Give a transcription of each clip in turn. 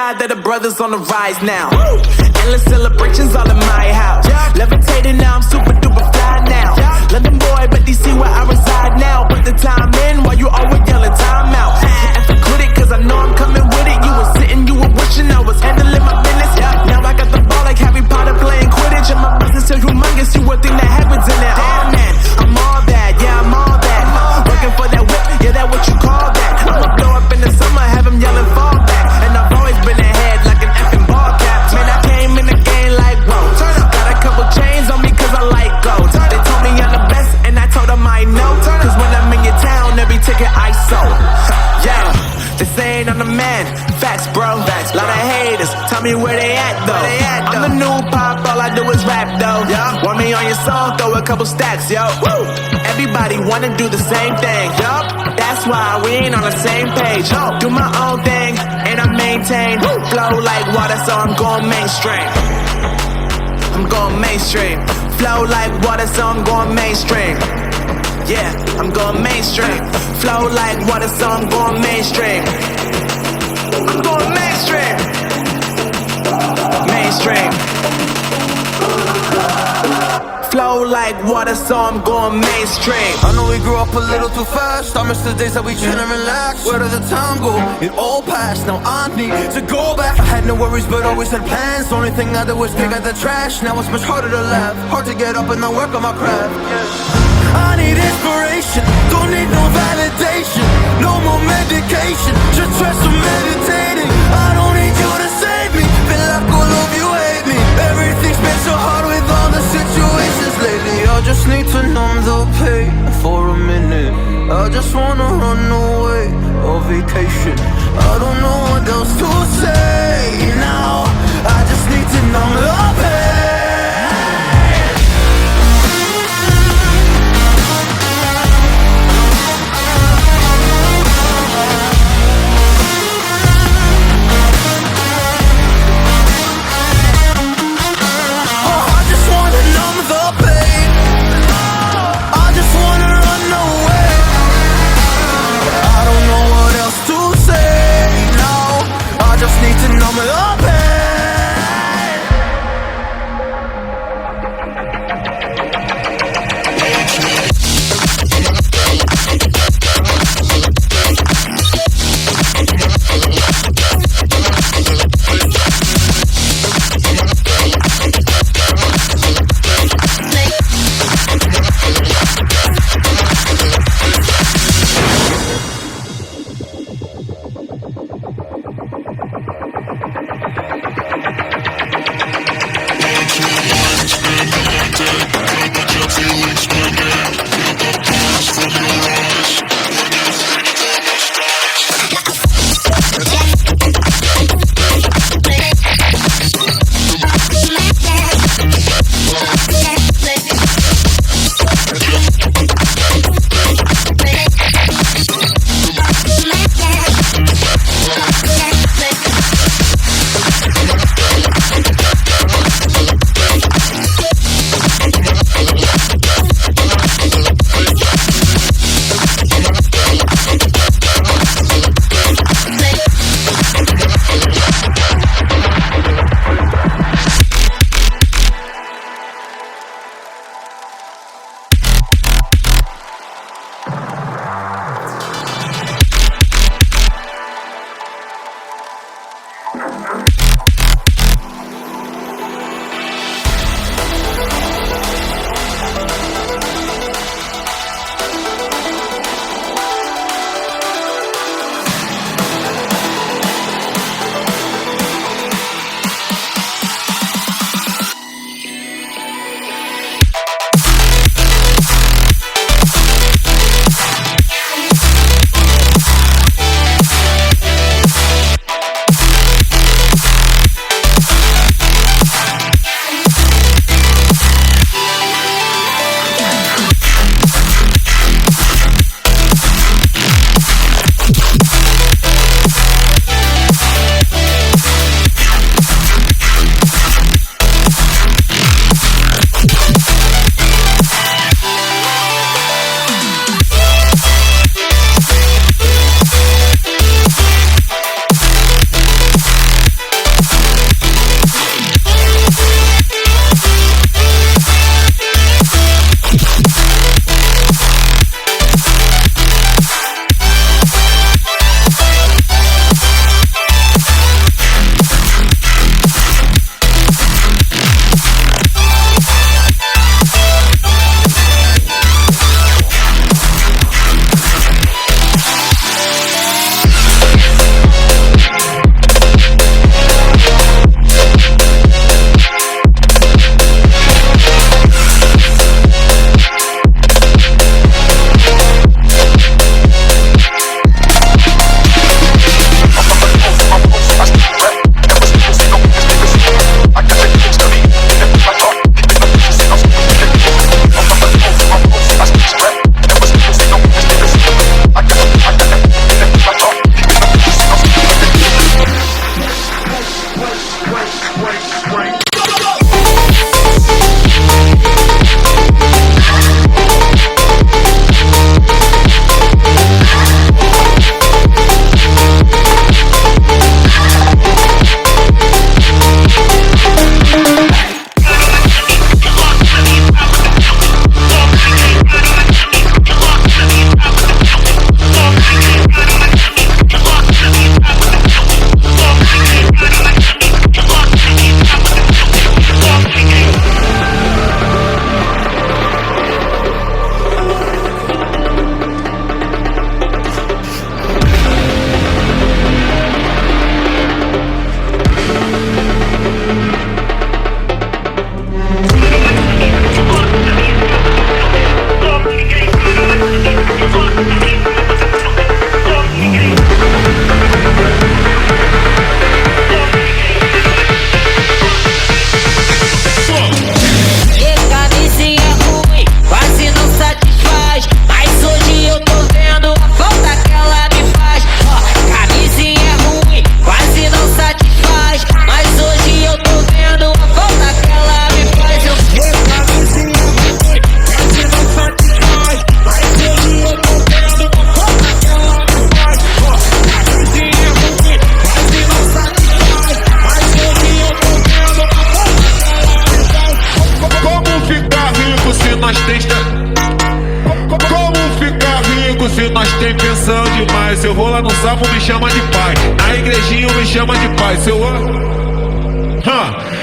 God that the brothers on the rise now. Endless celebrations all in my house. Levitating now, I'm super duper fly now. London boy, but DC where I reside now. Put the time in while you always yelling time out. And for quit it, cause I know I'm coming with it. You were sitting, you were wishing I was handling my business. Now I got the ball like Harry Potter playing Quidditch. And my business so humongous, you would think that happens in it. Oh man, I'm all that, yeah, I'm all that. Working for that whip, yeah, that what you call that. I'ma blow up in the summer, have them yelling fall back. And I've always been ahead like an effing ball cap. Man, I came in the game like, whoa. Got a couple chains on me cause I like gold. They told me I'm the best and I told them I know. Cause when I'm in your town, every ticket I sold. Yeah, they saying I'm the man. Facts, bro. Lot of haters, tell me where they at though. I'm the new pop, all I do is rap though. Want me on your song, throw a couple stacks, yo. Woo! Everybody wanna do the same thing, yup. That's why we ain't on the same page. Do my own thing, and I maintain. Flow like water, so I'm going mainstream. I'm going mainstream. Flow like water, so I'm going mainstream. Yeah, I'm going mainstream. Flow like water, so I'm going mainstream. I'm going mainstream. Mainstream. Flow like water, so I'm going mainstream. I know we grew up a little too fast. I miss the days that we chill and relax. Where did the time go? It all passed, now I need to go back. I had no worries but always had plans. The only thing I did was pick out the trash. Now it's much harder to laugh, hard to get up and not work on my craft. I need inspiration, don't need no validation. No more medication, just try some meditating. I don't need you to save me, feel like all of you hate me. Everything's been so hard with all the situations lately. I just need to numb the pain for a minute. I just wanna run away on vacation. I don't know what else to say now. I just need to numb the pain. Need to numb it up. Se nós tem pensão demais, eu vou lá no sapo, me chama de pai. Na igrejinha me chama de pai, seu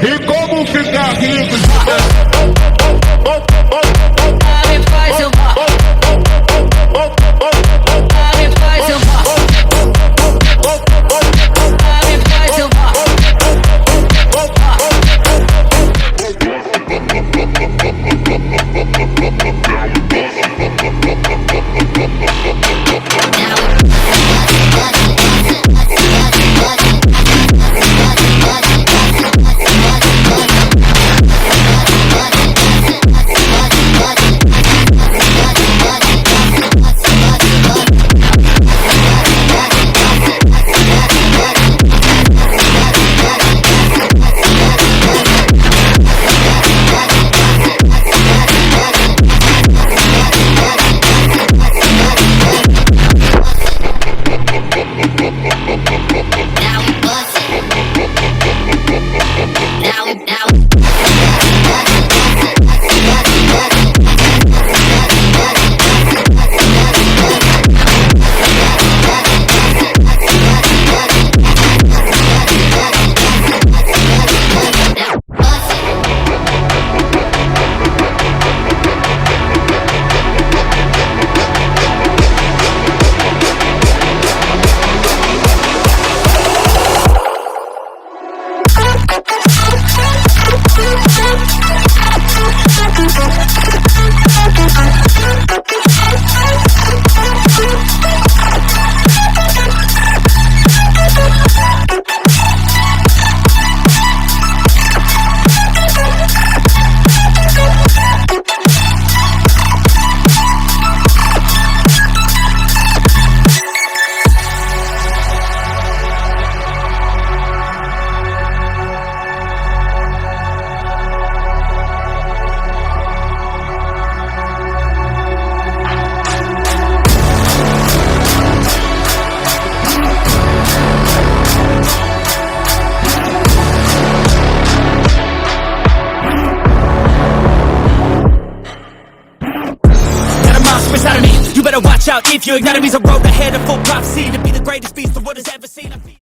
E como ficar rico? Watch out if you're ignoring me's a road ahead of full prophecy to be the greatest beast the world has ever seen.